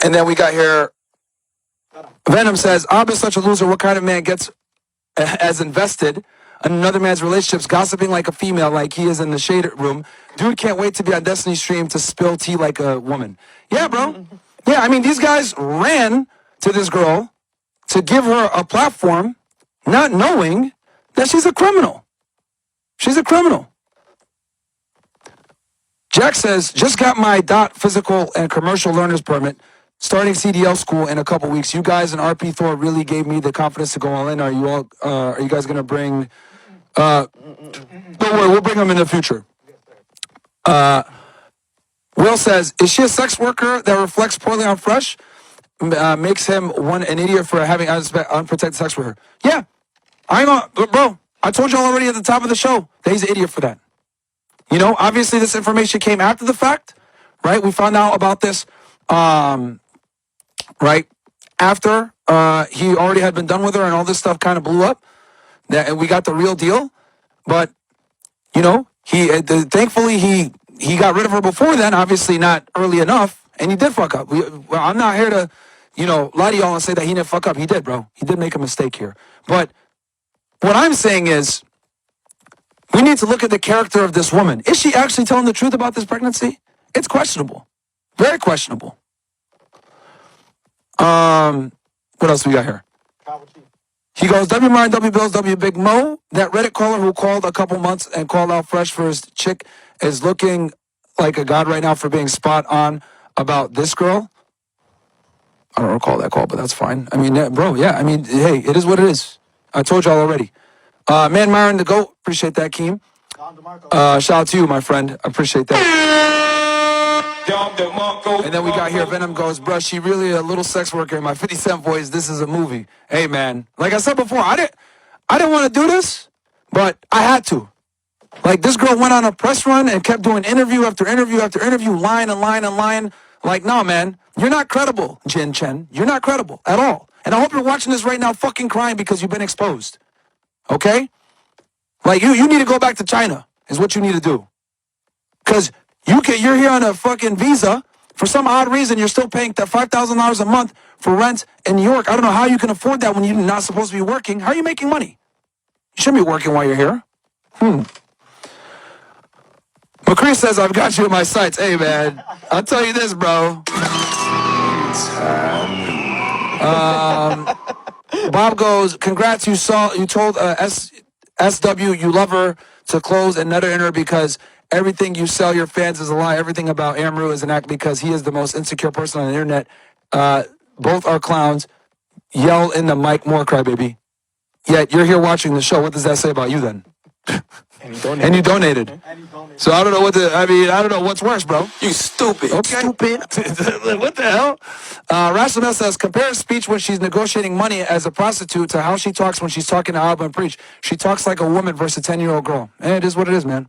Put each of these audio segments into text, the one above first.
And then we got here, Venom says, I've been such a loser. What kind of man gets as invested in another man's relationships, gossiping like a female, like he is in the shade room? Dude can't wait to be on Destiny stream to spill tea like a woman. Yeah, bro. Yeah, I mean, these guys ran to this girl to give her a platform, not knowing that she's a criminal. She's a criminal. Jack says, just got my DOT physical and commercial learner's permit, starting CDL school in a couple weeks. You guys and RP Thor really gave me the confidence to go all in. Are you guys going to bring, don't worry, we'll bring them in the future. Will says, is she a sex worker that reflects poorly on Fresh? Makes him an idiot for having unprotected sex with her. Yeah, bro, I told you already at the top of the show that he's an idiot for that. You know, obviously this information came after the fact, right? We found out about this, right, after he already had been done with her and all this stuff kind of blew up. And we got the real deal. But, you know, thankfully he got rid of her before then, obviously not early enough, and he did fuck up. I'm not here to, you know, lie to y'all and say that he didn't fuck up. He did, bro. He did make a mistake here. But what I'm saying is, we need to look at the character of this woman. Is she actually telling the truth about this pregnancy? It's questionable. Very questionable. What else we got here? He goes, W Myron, W Bills, W Big Mo. That Reddit caller who called a couple months and called out Fresh for his chick is looking like a god right now for being spot on about this girl. I don't recall that call, but that's fine. I mean, bro, yeah. I mean, hey, it is what it is. I told y'all already. Man, Myron, the GOAT. Appreciate that, Keem. Shout out to you, my friend. I appreciate that. And then we got here, Venom goes, bruh, she really a little sex worker in my 50 Cent voice. This is a movie. Hey, man. Like I said before, I didn't want to do this, but I had to. Like, this girl went on a press run and kept doing interview after interview after interview, lying and lying and lying. Like, no, man, you're not credible, Jin Chen. You're not credible at all. And I hope you're watching this right now fucking crying because you've been exposed. Okay? Like, you need to go back to China is what you need to do. Because you're here on a fucking visa. For some odd reason, you're still paying that $5,000 a month for rent in New York. I don't know how you can afford that when you're not supposed to be working. How are you making money? You shouldn't be working while you're here. McCree says, I've got you in my sights. Hey, man, I'll tell you this, bro. Bob goes, congrats, you told SW you love her to close and nut her in her because everything you sell your fans is a lie. Everything about Amru is an act because he is the most insecure person on the internet. Both are clowns. Yell in the mic more, crybaby. Yet you're here watching the show. What does that say about you then? And you donated. So I don't know I don't know what's worse, bro. You stupid. Okay. Stupid. What the hell? Rational says, compare speech when she's negotiating money as a prostitute to how she talks when she's talking to Alba and Preach. She talks like a woman versus a 10-year-old girl. And it is what it is, man.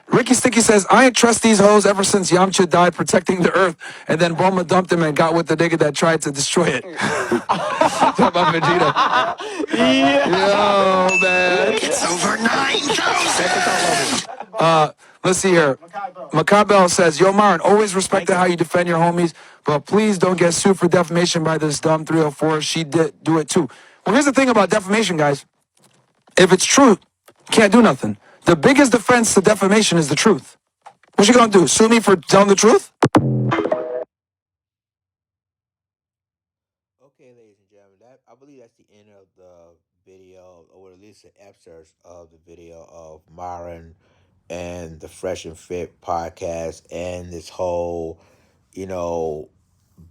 Ricky Sticky says, I ain't trust these hoes ever since Yamcha died protecting the earth, and then Bulma dumped him and got with the nigga that tried to destroy it. Talk about Vegeta. Yo, man. It's over 9,000. Let's see here. Macabell says, yo, Myron, always respected how you defend your homies, but please don't get sued for defamation by this dumb 304. She did do it too. Well, here's the thing about defamation, guys. If it's true, you can't do nothing. The biggest defense to defamation is the truth. What you gonna do? Sue me for telling the truth? Okay, ladies and gentlemen, I believe that's the end of the video, or at least an excerpt of the video of Myron and the Fresh and Fit podcast and this whole,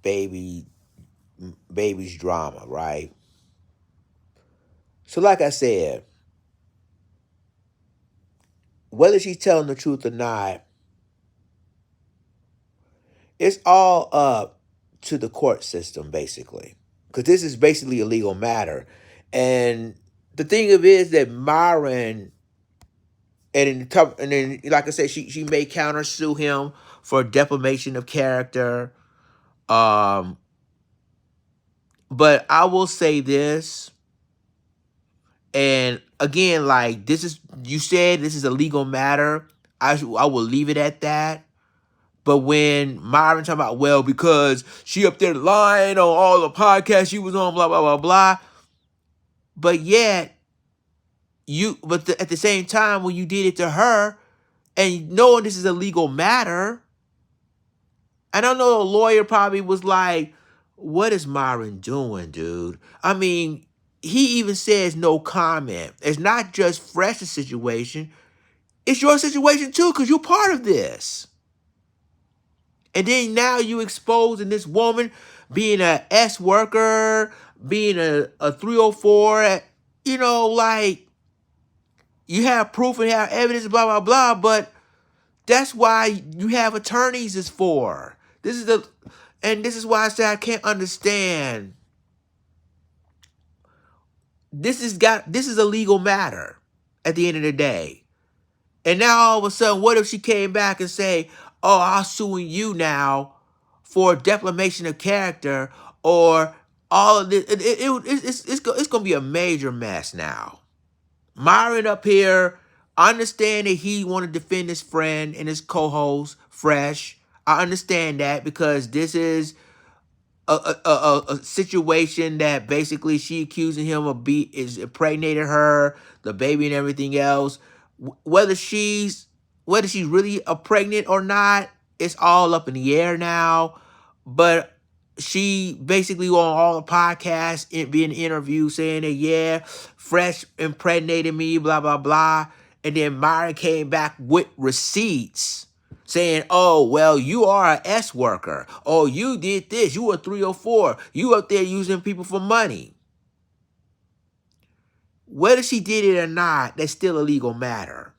baby's drama, right? So like I said, whether she's telling the truth or not, it's all up to the court system, basically. Because this is basically a legal matter. And the thing of it is that Myron, and then, like I said, she may countersue him for defamation of character. But I will say this, and again, you said this is a legal matter. I will leave it at that. But when Myron talking about, well, because she up there lying on all the podcasts she was on, blah, blah, blah, blah. But yet, at the same time, when you did it to her, and knowing this is a legal matter, and I know the lawyer probably was like, what is Myron doing, dude? I mean, he even says no comment. It's not just Fresh's situation. It's your situation too, because you're part of this. And then now you exposing this woman being a S worker, being a 304, like you have proof and have evidence, blah, blah, blah, but that's why you have attorneys is for. This is why I say I can't understand. This is a legal matter at the end of the day. And now all of a sudden, what if she came back and say, oh, I'm suing you now for defamation of character, or all of this? It's going to be a major mess now. Myron up here, I understand that he want to defend his friend and his co-host, Fresh. I understand that because this is a situation that basically she accusing him of is impregnated her, the baby and everything else. Whether she's really a pregnant or not, it's all up in the air now. But she basically on all the podcasts being interviewed saying that, yeah, Fresh impregnated me, blah, blah, blah. And then Myron came back with receipts saying, oh, well, you are a S worker. Oh, you did this. You were 304. You up there using people for money. Whether she did it or not, that's still a legal matter.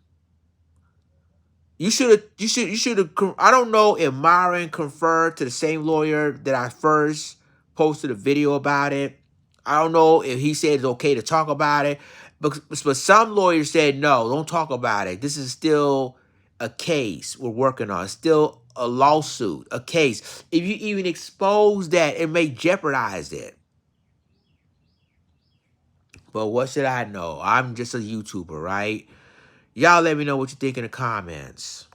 You should have, I don't know if Myron conferred to the same lawyer that I first posted a video about it. I don't know if he said it's okay to talk about it. But some lawyers said, no, don't talk about it. This is still a case we're working on. It's still a lawsuit, a case. If you even expose that, it may jeopardize it. But what should I know? I'm just a YouTuber, right? Y'all let me know what you think in the comments.